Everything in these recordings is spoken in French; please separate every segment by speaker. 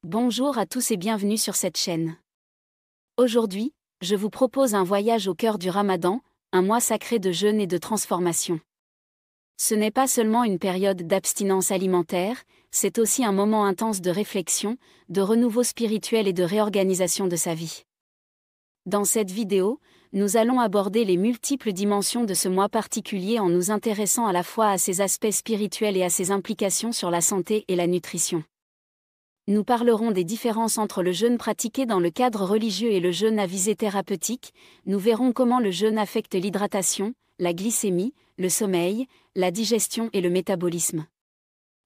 Speaker 1: Bonjour à tous et bienvenue sur cette chaîne. Aujourd'hui, je vous propose un voyage au cœur du Ramadan, un mois sacré de jeûne et de transformation. Ce n'est pas seulement une période d'abstinence alimentaire, c'est aussi un moment intense de réflexion, de renouveau spirituel et de réorganisation de sa vie. Dans cette vidéo, nous allons aborder les multiples dimensions de ce mois particulier en nous intéressant à la fois à ses aspects spirituels et à ses implications sur la santé et la nutrition. Nous parlerons des différences entre le jeûne pratiqué dans le cadre religieux et le jeûne à visée thérapeutique. Nous verrons comment le jeûne affecte l'hydratation, la glycémie, le sommeil, la digestion et le métabolisme.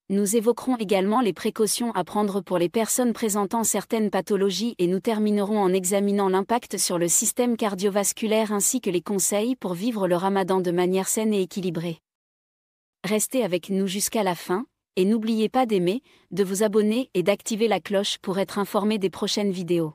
Speaker 1: Nous évoquerons également les précautions à prendre pour les personnes présentant certaines pathologies et nous terminerons en examinant l'impact sur le système cardiovasculaire ainsi que les conseils pour vivre le Ramadan de manière saine et équilibrée. Restez avec nous jusqu'à la fin. Et n'oubliez pas d'aimer, de vous abonner et d'activer la cloche pour être informé des prochaines vidéos.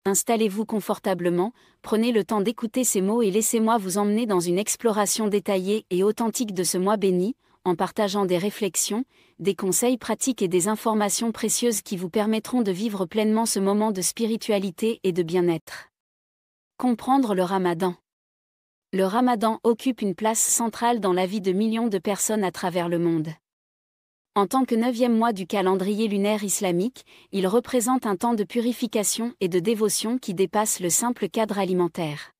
Speaker 1: Installez-vous confortablement, prenez le temps d'écouter ces mots et laissez-moi vous emmener dans une exploration détaillée et authentique de ce mois béni, en partageant des réflexions, des conseils pratiques et des informations précieuses qui vous permettront de vivre pleinement ce moment de spiritualité et de bien-être. Comprendre le Ramadan. Le Ramadan occupe une place centrale dans la vie de millions de personnes à travers le monde. En tant que 9e mois du calendrier lunaire islamique, il représente un temps de purification et de dévotion qui dépasse le simple cadre alimentaire.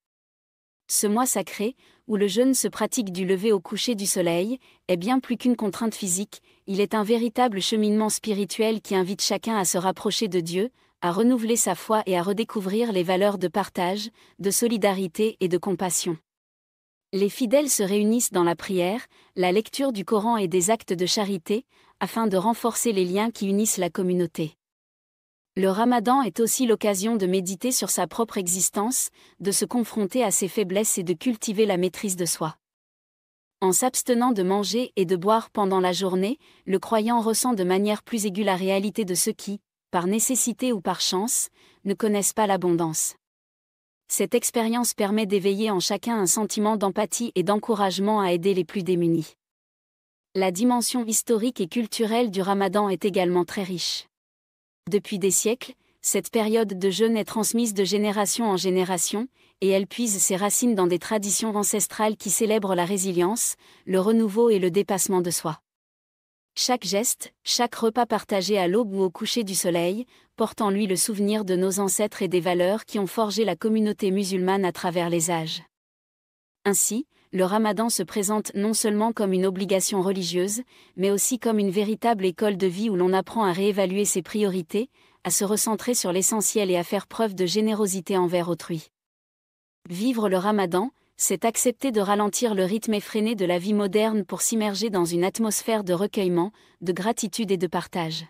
Speaker 1: Ce mois sacré, où le jeûne se pratique du lever au coucher du soleil, est bien plus qu'une contrainte physique, il est un véritable cheminement spirituel qui invite chacun à se rapprocher de Dieu, à renouveler sa foi et à redécouvrir les valeurs de partage, de solidarité et de compassion. Les fidèles se réunissent dans la prière, la lecture du Coran et des actes de charité, afin de renforcer les liens qui unissent la communauté. Le Ramadan est aussi l'occasion de méditer sur sa propre existence, de se confronter à ses faiblesses et de cultiver la maîtrise de soi. En s'abstenant de manger et de boire pendant la journée, le croyant ressent de manière plus aiguë la réalité de ceux qui, par nécessité ou par chance, ne connaissent pas l'abondance. Cette expérience permet d'éveiller en chacun un sentiment d'empathie et d'encouragement à aider les plus démunis. La dimension historique et culturelle du Ramadan est également très riche. Depuis des siècles, cette période de jeûne est transmise de génération en génération, et elle puise ses racines dans des traditions ancestrales qui célèbrent la résilience, le renouveau et le dépassement de soi. Chaque geste, chaque repas partagé à l'aube ou au coucher du soleil, porte en lui le souvenir de nos ancêtres et des valeurs qui ont forgé la communauté musulmane à travers les âges. Ainsi, le Ramadan se présente non seulement comme une obligation religieuse, mais aussi comme une véritable école de vie où l'on apprend à réévaluer ses priorités, à se recentrer sur l'essentiel et à faire preuve de générosité envers autrui. Vivre le Ramadan, c'est accepter de ralentir le rythme effréné de la vie moderne pour s'immerger dans une atmosphère de recueillement, de gratitude et de partage.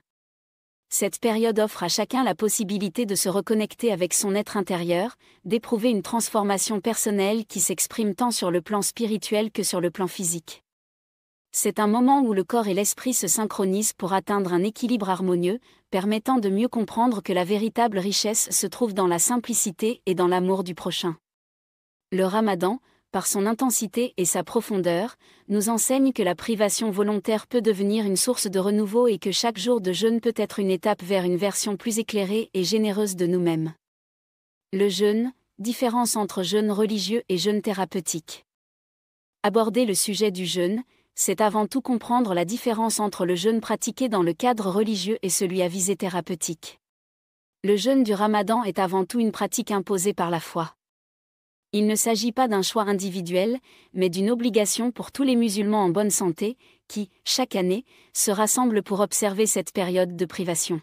Speaker 1: Cette période offre à chacun la possibilité de se reconnecter avec son être intérieur, d'éprouver une transformation personnelle qui s'exprime tant sur le plan spirituel que sur le plan physique. C'est un moment où le corps et l'esprit se synchronisent pour atteindre un équilibre harmonieux, permettant de mieux comprendre que la véritable richesse se trouve dans la simplicité et dans l'amour du prochain. Le Ramadan, par son intensité et sa profondeur, nous enseigne que la privation volontaire peut devenir une source de renouveau et que chaque jour de jeûne peut être une étape vers une version plus éclairée et généreuse de nous-mêmes. Le jeûne, différence entre jeûne religieux et jeûne thérapeutique. Aborder le sujet du jeûne, c'est avant tout comprendre la différence entre le jeûne pratiqué dans le cadre religieux et celui à visée thérapeutique. Le jeûne du Ramadan est avant tout une pratique imposée par la foi. Il ne s'agit pas d'un choix individuel, mais d'une obligation pour tous les musulmans en bonne santé, qui, chaque année, se rassemblent pour observer cette période de privation.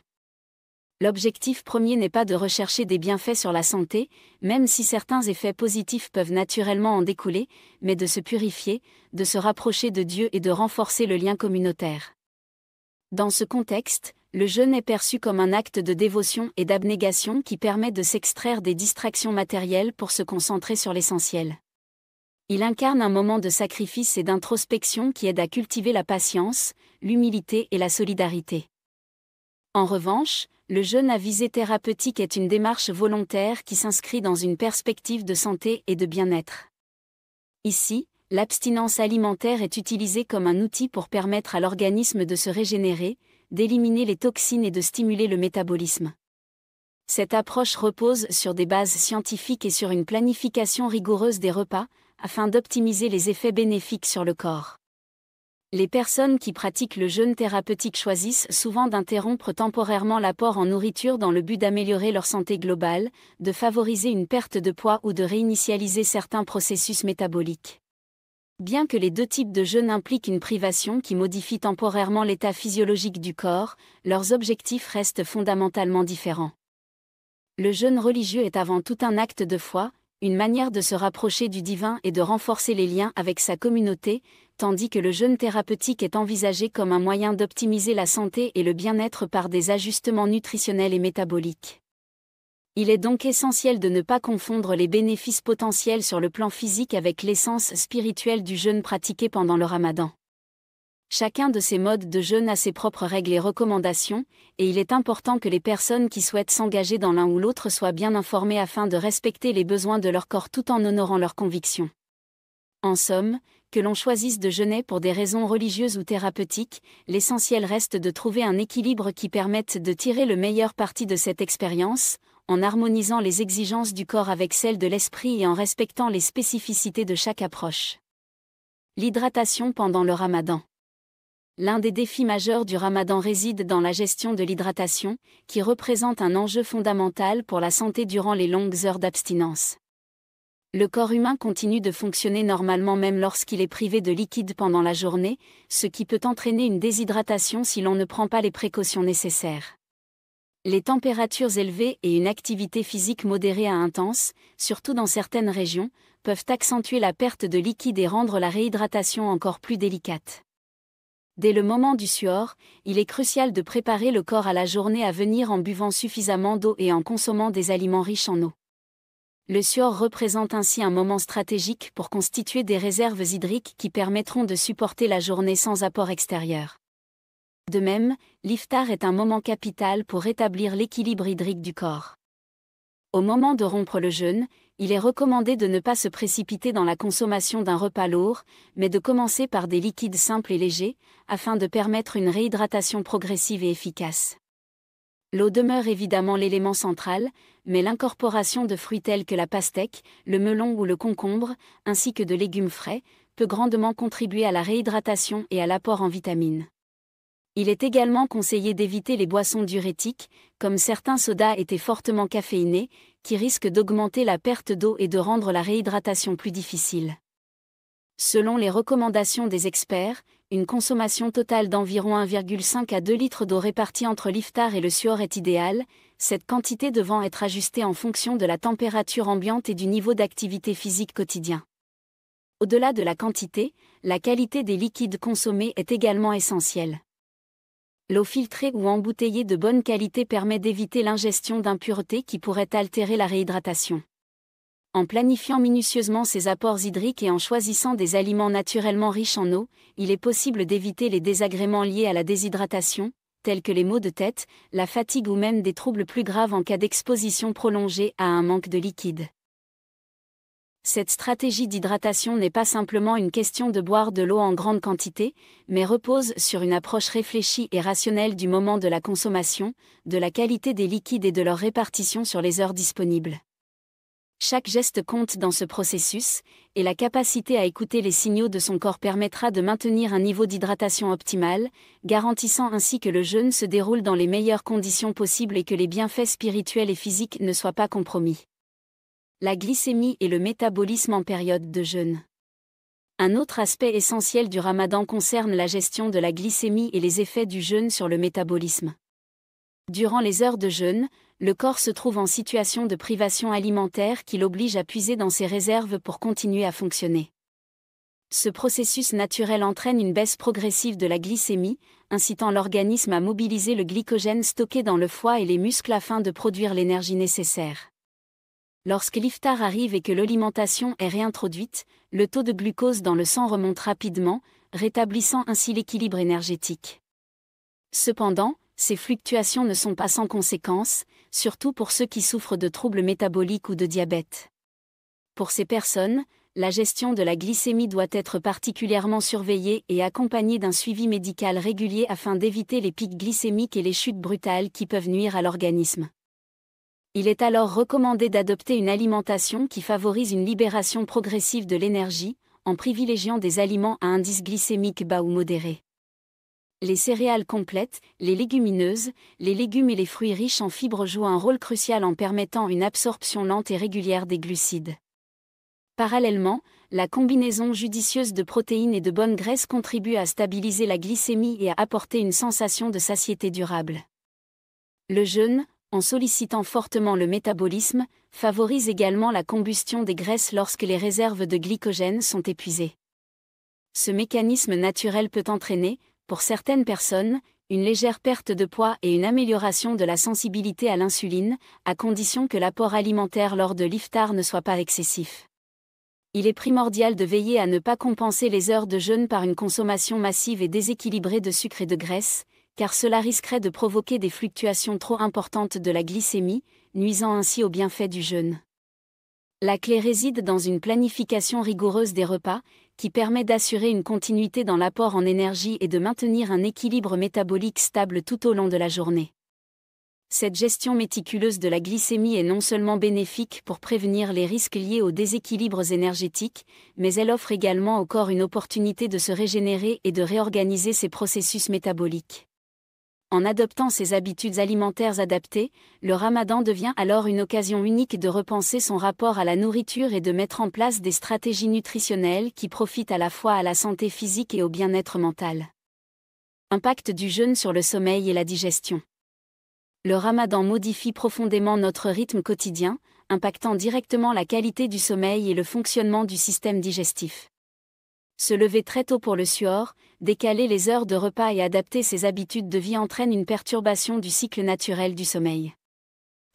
Speaker 1: L'objectif premier n'est pas de rechercher des bienfaits sur la santé, même si certains effets positifs peuvent naturellement en découler, mais de se purifier, de se rapprocher de Dieu et de renforcer le lien communautaire. Dans ce contexte, le jeûne est perçu comme un acte de dévotion et d'abnégation qui permet de s'extraire des distractions matérielles pour se concentrer sur l'essentiel. Il incarne un moment de sacrifice et d'introspection qui aide à cultiver la patience, l'humilité et la solidarité. En revanche, le jeûne à visée thérapeutique est une démarche volontaire qui s'inscrit dans une perspective de santé et de bien-être. Ici, l'abstinence alimentaire est utilisée comme un outil pour permettre à l'organisme de se régénérer, d'éliminer les toxines et de stimuler le métabolisme. Cette approche repose sur des bases scientifiques et sur une planification rigoureuse des repas, afin d'optimiser les effets bénéfiques sur le corps. Les personnes qui pratiquent le jeûne thérapeutique choisissent souvent d'interrompre temporairement l'apport en nourriture dans le but d'améliorer leur santé globale, de favoriser une perte de poids ou de réinitialiser certains processus métaboliques. Bien que les deux types de jeûne impliquent une privation qui modifie temporairement l'état physiologique du corps, leurs objectifs restent fondamentalement différents. Le jeûne religieux est avant tout un acte de foi, une manière de se rapprocher du divin et de renforcer les liens avec sa communauté, tandis que le jeûne thérapeutique est envisagé comme un moyen d'optimiser la santé et le bien-être par des ajustements nutritionnels et métaboliques. Il est donc essentiel de ne pas confondre les bénéfices potentiels sur le plan physique avec l'essence spirituelle du jeûne pratiqué pendant le Ramadan. Chacun de ces modes de jeûne a ses propres règles et recommandations, et il est important que les personnes qui souhaitent s'engager dans l'un ou l'autre soient bien informées afin de respecter les besoins de leur corps tout en honorant leurs convictions. En somme, que l'on choisisse de jeûner pour des raisons religieuses ou thérapeutiques, l'essentiel reste de trouver un équilibre qui permette de tirer le meilleur parti de cette expérience, en harmonisant les exigences du corps avec celles de l'esprit et en respectant les spécificités de chaque approche. L'hydratation pendant le Ramadan. L'un des défis majeurs du Ramadan réside dans la gestion de l'hydratation, qui représente un enjeu fondamental pour la santé durant les longues heures d'abstinence. Le corps humain continue de fonctionner normalement même lorsqu'il est privé de liquide pendant la journée, ce qui peut entraîner une déshydratation si l'on ne prend pas les précautions nécessaires. Les températures élevées et une activité physique modérée à intense, surtout dans certaines régions, peuvent accentuer la perte de liquide et rendre la réhydratation encore plus délicate. Dès le moment du suhoor, il est crucial de préparer le corps à la journée à venir en buvant suffisamment d'eau et en consommant des aliments riches en eau. Le suhoor représente ainsi un moment stratégique pour constituer des réserves hydriques qui permettront de supporter la journée sans apport extérieur. De même, l'iftar est un moment capital pour rétablir l'équilibre hydrique du corps. Au moment de rompre le jeûne, il est recommandé de ne pas se précipiter dans la consommation d'un repas lourd, mais de commencer par des liquides simples et légers, afin de permettre une réhydratation progressive et efficace. L'eau demeure évidemment l'élément central, mais l'incorporation de fruits tels que la pastèque, le melon ou le concombre, ainsi que de légumes frais, peut grandement contribuer à la réhydratation et à l'apport en vitamines. Il est également conseillé d'éviter les boissons diurétiques, comme certains sodas étaient fortement caféinés, qui risquent d'augmenter la perte d'eau et de rendre la réhydratation plus difficile. Selon les recommandations des experts, une consommation totale d'environ 1,5 à 2 litres d'eau répartie entre l'iftar et le suhoor est idéale, cette quantité devant être ajustée en fonction de la température ambiante et du niveau d'activité physique quotidien. Au-delà de la quantité, la qualité des liquides consommés est également essentielle. L'eau filtrée ou embouteillée de bonne qualité permet d'éviter l'ingestion d'impuretés qui pourraient altérer la réhydratation. En planifiant minutieusement ses apports hydriques et en choisissant des aliments naturellement riches en eau, il est possible d'éviter les désagréments liés à la déshydratation, tels que les maux de tête, la fatigue ou même des troubles plus graves en cas d'exposition prolongée à un manque de liquide. Cette stratégie d'hydratation n'est pas simplement une question de boire de l'eau en grande quantité, mais repose sur une approche réfléchie et rationnelle du moment de la consommation, de la qualité des liquides et de leur répartition sur les heures disponibles. Chaque geste compte dans ce processus, et la capacité à écouter les signaux de son corps permettra de maintenir un niveau d'hydratation optimal, garantissant ainsi que le jeûne se déroule dans les meilleures conditions possibles et que les bienfaits spirituels et physiques ne soient pas compromis. La glycémie et le métabolisme en période de jeûne. Un autre aspect essentiel du Ramadan concerne la gestion de la glycémie et les effets du jeûne sur le métabolisme. Durant les heures de jeûne, le corps se trouve en situation de privation alimentaire qui l'oblige à puiser dans ses réserves pour continuer à fonctionner. Ce processus naturel entraîne une baisse progressive de la glycémie, incitant l'organisme à mobiliser le glycogène stocké dans le foie et les muscles afin de produire l'énergie nécessaire. Lorsque l'iftar arrive et que l'alimentation est réintroduite, le taux de glucose dans le sang remonte rapidement, rétablissant ainsi l'équilibre énergétique. Cependant, ces fluctuations ne sont pas sans conséquences, surtout pour ceux qui souffrent de troubles métaboliques ou de diabète. Pour ces personnes, la gestion de la glycémie doit être particulièrement surveillée et accompagnée d'un suivi médical régulier afin d'éviter les pics glycémiques et les chutes brutales qui peuvent nuire à l'organisme. Il est alors recommandé d'adopter une alimentation qui favorise une libération progressive de l'énergie, en privilégiant des aliments à indice glycémique bas ou modéré. Les céréales complètes, les légumineuses, les légumes et les fruits riches en fibres jouent un rôle crucial en permettant une absorption lente et régulière des glucides. Parallèlement, la combinaison judicieuse de protéines et de bonnes graisses contribue à stabiliser la glycémie et à apporter une sensation de satiété durable. Le jeûne, en sollicitant fortement le métabolisme, favorise également la combustion des graisses lorsque les réserves de glycogène sont épuisées. Ce mécanisme naturel peut entraîner, pour certaines personnes, une légère perte de poids et une amélioration de la sensibilité à l'insuline, à condition que l'apport alimentaire lors de l'iftar ne soit pas excessif. Il est primordial de veiller à ne pas compenser les heures de jeûne par une consommation massive et déséquilibrée de sucre et de graisse, car cela risquerait de provoquer des fluctuations trop importantes de la glycémie, nuisant ainsi aux bienfaits du jeûne. La clé réside dans une planification rigoureuse des repas, qui permet d'assurer une continuité dans l'apport en énergie et de maintenir un équilibre métabolique stable tout au long de la journée. Cette gestion méticuleuse de la glycémie est non seulement bénéfique pour prévenir les risques liés aux déséquilibres énergétiques, mais elle offre également au corps une opportunité de se régénérer et de réorganiser ses processus métaboliques. En adoptant ces habitudes alimentaires adaptées, le Ramadan devient alors une occasion unique de repenser son rapport à la nourriture et de mettre en place des stratégies nutritionnelles qui profitent à la fois à la santé physique et au bien-être mental. Impact du jeûne sur le sommeil et la digestion. Le Ramadan modifie profondément notre rythme quotidien, impactant directement la qualité du sommeil et le fonctionnement du système digestif. Se lever très tôt pour le suhoor, décaler les heures de repas et adapter ses habitudes de vie entraîne une perturbation du cycle naturel du sommeil.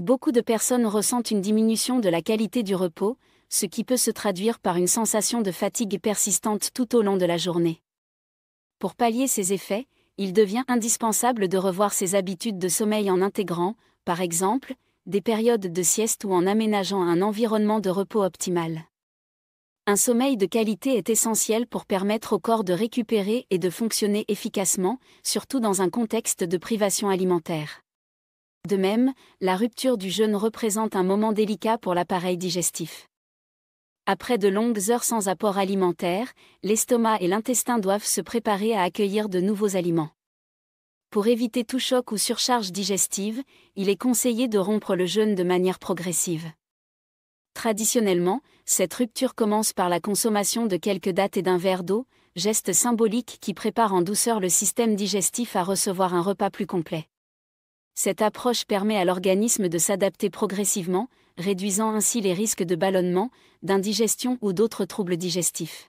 Speaker 1: Beaucoup de personnes ressentent une diminution de la qualité du repos, ce qui peut se traduire par une sensation de fatigue persistante tout au long de la journée. Pour pallier ces effets, il devient indispensable de revoir ses habitudes de sommeil en intégrant, par exemple, des périodes de sieste ou en aménageant un environnement de repos optimal. Un sommeil de qualité est essentiel pour permettre au corps de récupérer et de fonctionner efficacement, surtout dans un contexte de privation alimentaire. De même, la rupture du jeûne représente un moment délicat pour l'appareil digestif. Après de longues heures sans apport alimentaire, l'estomac et l'intestin doivent se préparer à accueillir de nouveaux aliments. Pour éviter tout choc ou surcharge digestive, il est conseillé de rompre le jeûne de manière progressive. Traditionnellement, cette rupture commence par la consommation de quelques dattes et d'un verre d'eau, geste symbolique qui prépare en douceur le système digestif à recevoir un repas plus complet. Cette approche permet à l'organisme de s'adapter progressivement, réduisant ainsi les risques de ballonnement, d'indigestion ou d'autres troubles digestifs.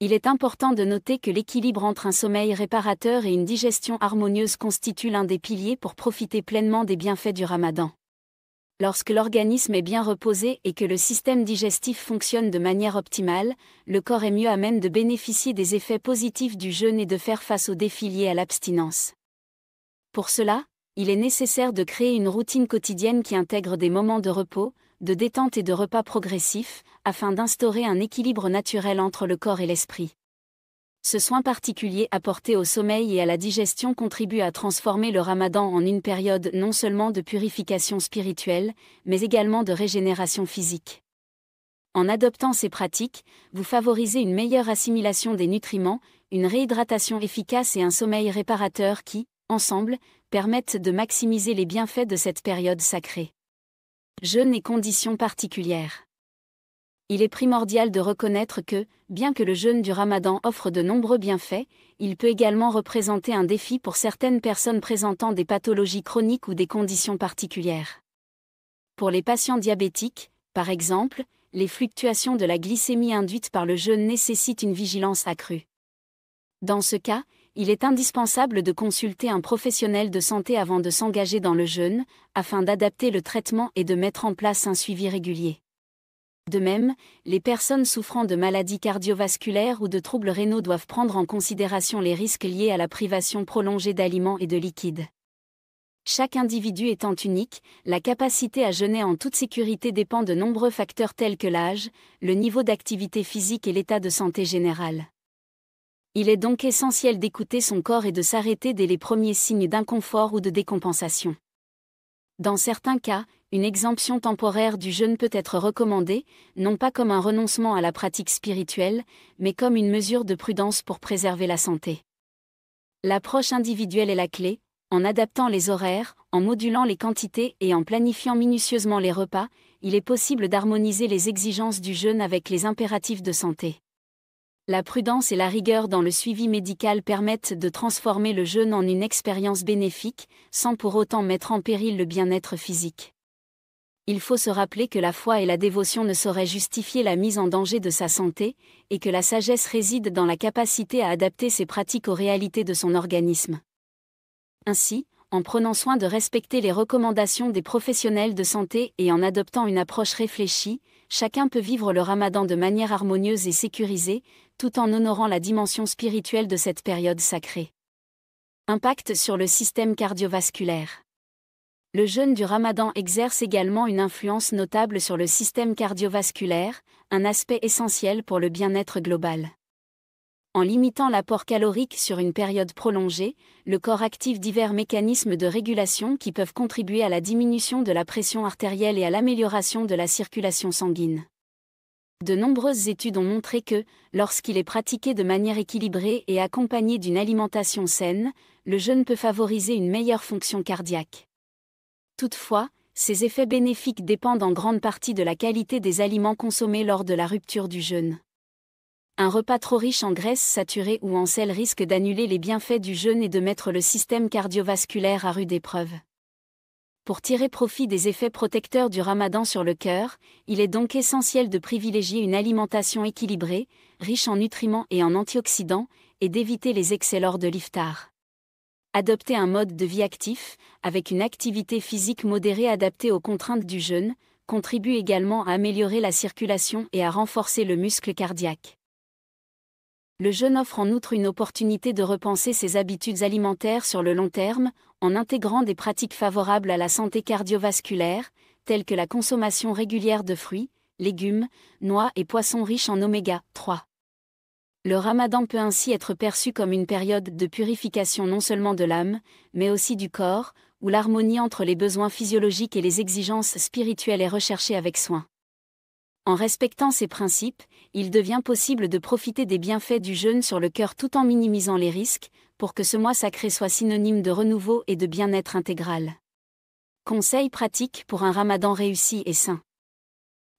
Speaker 1: Il est important de noter que l'équilibre entre un sommeil réparateur et une digestion harmonieuse constitue l'un des piliers pour profiter pleinement des bienfaits du Ramadan. Lorsque l'organisme est bien reposé et que le système digestif fonctionne de manière optimale, le corps est mieux à même de bénéficier des effets positifs du jeûne et de faire face aux défis liés à l'abstinence. Pour cela, il est nécessaire de créer une routine quotidienne qui intègre des moments de repos, de détente et de repas progressifs, afin d'instaurer un équilibre naturel entre le corps et l'esprit. Ce soin particulier apporté au sommeil et à la digestion contribue à transformer le Ramadan en une période non seulement de purification spirituelle, mais également de régénération physique. En adoptant ces pratiques, vous favorisez une meilleure assimilation des nutriments, une réhydratation efficace et un sommeil réparateur qui, ensemble, permettent de maximiser les bienfaits de cette période sacrée. Jeûne et conditions particulières. Il est primordial de reconnaître que, bien que le jeûne du Ramadan offre de nombreux bienfaits, il peut également représenter un défi pour certaines personnes présentant des pathologies chroniques ou des conditions particulières. Pour les patients diabétiques, par exemple, les fluctuations de la glycémie induites par le jeûne nécessitent une vigilance accrue. Dans ce cas, il est indispensable de consulter un professionnel de santé avant de s'engager dans le jeûne, afin d'adapter le traitement et de mettre en place un suivi régulier. De même, les personnes souffrant de maladies cardiovasculaires ou de troubles rénaux doivent prendre en considération les risques liés à la privation prolongée d'aliments et de liquides. Chaque individu étant unique, la capacité à jeûner en toute sécurité dépend de nombreux facteurs tels que l'âge, le niveau d'activité physique et l'état de santé général. Il est donc essentiel d'écouter son corps et de s'arrêter dès les premiers signes d'inconfort ou de décompensation. Dans certains cas, une exemption temporaire du jeûne peut être recommandée, non pas comme un renoncement à la pratique spirituelle, mais comme une mesure de prudence pour préserver la santé. L'approche individuelle est la clé. En adaptant les horaires, en modulant les quantités et en planifiant minutieusement les repas, il est possible d'harmoniser les exigences du jeûne avec les impératifs de santé. La prudence et la rigueur dans le suivi médical permettent de transformer le jeûne en une expérience bénéfique, sans pour autant mettre en péril le bien-être physique. Il faut se rappeler que la foi et la dévotion ne sauraient justifier la mise en danger de sa santé, et que la sagesse réside dans la capacité à adapter ses pratiques aux réalités de son organisme. Ainsi, en prenant soin de respecter les recommandations des professionnels de santé et en adoptant une approche réfléchie, chacun peut vivre le ramadan de manière harmonieuse et sécurisée, tout en honorant la dimension spirituelle de cette période sacrée. Impact sur le système cardiovasculaire. Le jeûne du ramadan exerce également une influence notable sur le système cardiovasculaire, un aspect essentiel pour le bien-être global. En limitant l'apport calorique sur une période prolongée, le corps active divers mécanismes de régulation qui peuvent contribuer à la diminution de la pression artérielle et à l'amélioration de la circulation sanguine. De nombreuses études ont montré que, lorsqu'il est pratiqué de manière équilibrée et accompagné d'une alimentation saine, le jeûne peut favoriser une meilleure fonction cardiaque. Toutefois, ces effets bénéfiques dépendent en grande partie de la qualité des aliments consommés lors de la rupture du jeûne. Un repas trop riche en graisses saturées ou en sel risque d'annuler les bienfaits du jeûne et de mettre le système cardiovasculaire à rude épreuve. Pour tirer profit des effets protecteurs du ramadan sur le cœur, il est donc essentiel de privilégier une alimentation équilibrée, riche en nutriments et en antioxydants, et d'éviter les excès lors de l'iftar. Adopter un mode de vie actif, avec une activité physique modérée adaptée aux contraintes du jeûne, contribue également à améliorer la circulation et à renforcer le muscle cardiaque. Le jeûne offre en outre une opportunité de repenser ses habitudes alimentaires sur le long terme, en intégrant des pratiques favorables à la santé cardiovasculaire, telles que la consommation régulière de fruits, légumes, noix et poissons riches en oméga 3. Le ramadan peut ainsi être perçu comme une période de purification non seulement de l'âme, mais aussi du corps, où l'harmonie entre les besoins physiologiques et les exigences spirituelles est recherchée avec soin. En respectant ces principes, il devient possible de profiter des bienfaits du jeûne sur le cœur tout en minimisant les risques, pour que ce mois sacré soit synonyme de renouveau et de bien-être intégral. Conseils pratiques pour un ramadan réussi et sain.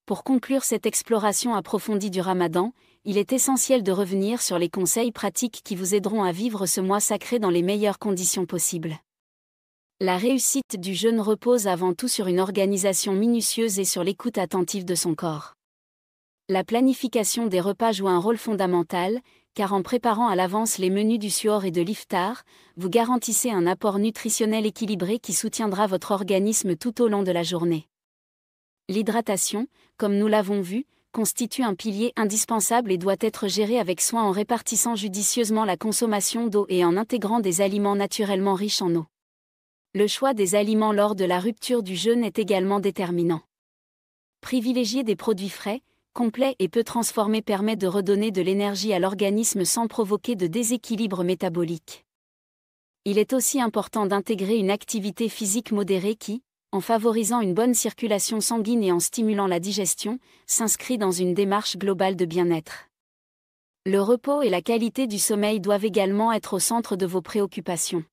Speaker 1: Pour conclure cette exploration approfondie du ramadan, il est essentiel de revenir sur les conseils pratiques qui vous aideront à vivre ce mois sacré dans les meilleures conditions possibles. La réussite du jeûne repose avant tout sur une organisation minutieuse et sur l'écoute attentive de son corps. La planification des repas joue un rôle fondamental, car en préparant à l'avance les menus du suhoor et de l'iftar, vous garantissez un apport nutritionnel équilibré qui soutiendra votre organisme tout au long de la journée. L'hydratation, comme nous l'avons vu, constitue un pilier indispensable et doit être gérée avec soin en répartissant judicieusement la consommation d'eau et en intégrant des aliments naturellement riches en eau. Le choix des aliments lors de la rupture du jeûne est également déterminant. Privilégier des produits frais, complets et peu transformés permet de redonner de l'énergie à l'organisme sans provoquer de déséquilibre métabolique. Il est aussi important d'intégrer une activité physique modérée qui, en favorisant une bonne circulation sanguine et en stimulant la digestion, s'inscrit dans une démarche globale de bien-être. Le repos et la qualité du sommeil doivent également être au centre de vos préoccupations.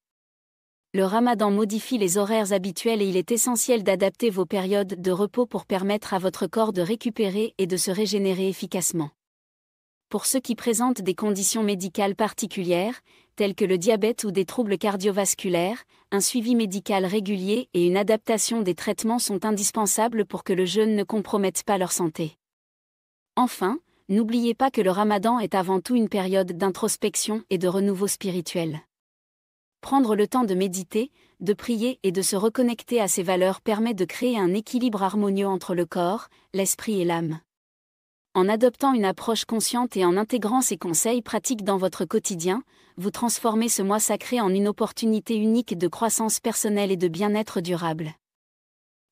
Speaker 1: Le ramadan modifie les horaires habituels et il est essentiel d'adapter vos périodes de repos pour permettre à votre corps de récupérer et de se régénérer efficacement. Pour ceux qui présentent des conditions médicales particulières, telles que le diabète ou des troubles cardiovasculaires, un suivi médical régulier et une adaptation des traitements sont indispensables pour que le jeûne ne compromette pas leur santé. Enfin, n'oubliez pas que le ramadan est avant tout une période d'introspection et de renouveau spirituel. Prendre le temps de méditer, de prier et de se reconnecter à ses valeurs permet de créer un équilibre harmonieux entre le corps, l'esprit et l'âme. En adoptant une approche consciente et en intégrant ces conseils pratiques dans votre quotidien, vous transformez ce mois sacré en une opportunité unique de croissance personnelle et de bien-être durable.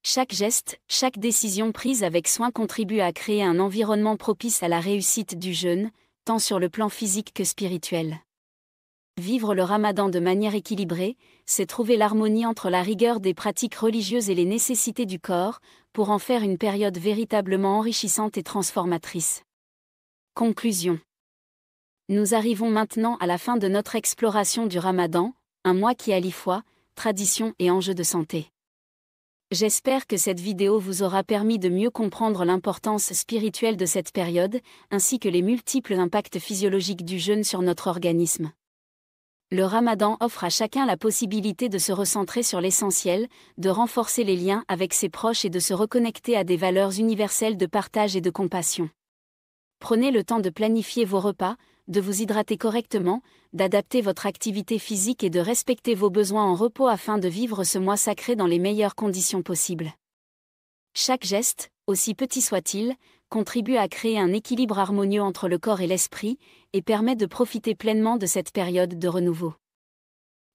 Speaker 1: Chaque geste, chaque décision prise avec soin contribue à créer un environnement propice à la réussite du jeûne, tant sur le plan physique que spirituel. Vivre le Ramadan de manière équilibrée, c'est trouver l'harmonie entre la rigueur des pratiques religieuses et les nécessités du corps, pour en faire une période véritablement enrichissante et transformatrice. Conclusion. Nous arrivons maintenant à la fin de notre exploration du Ramadan, un mois qui allie foi, tradition et enjeux de santé. J'espère que cette vidéo vous aura permis de mieux comprendre l'importance spirituelle de cette période, ainsi que les multiples impacts physiologiques du jeûne sur notre organisme. Le Ramadan offre à chacun la possibilité de se recentrer sur l'essentiel, de renforcer les liens avec ses proches et de se reconnecter à des valeurs universelles de partage et de compassion. Prenez le temps de planifier vos repas, de vous hydrater correctement, d'adapter votre activité physique et de respecter vos besoins en repos afin de vivre ce mois sacré dans les meilleures conditions possibles. Chaque geste, aussi petit soit-il, contribue à créer un équilibre harmonieux entre le corps et l'esprit, et permet de profiter pleinement de cette période de renouveau.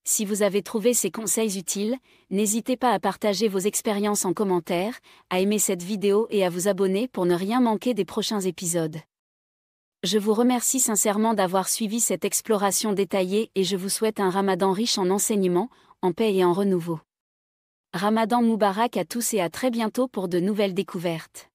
Speaker 1: Si vous avez trouvé ces conseils utiles, n'hésitez pas à partager vos expériences en commentaire, à aimer cette vidéo et à vous abonner pour ne rien manquer des prochains épisodes. Je vous remercie sincèrement d'avoir suivi cette exploration détaillée et je vous souhaite un Ramadan riche en enseignements, en paix et en renouveau. Ramadan Moubarak à tous et à très bientôt pour de nouvelles découvertes.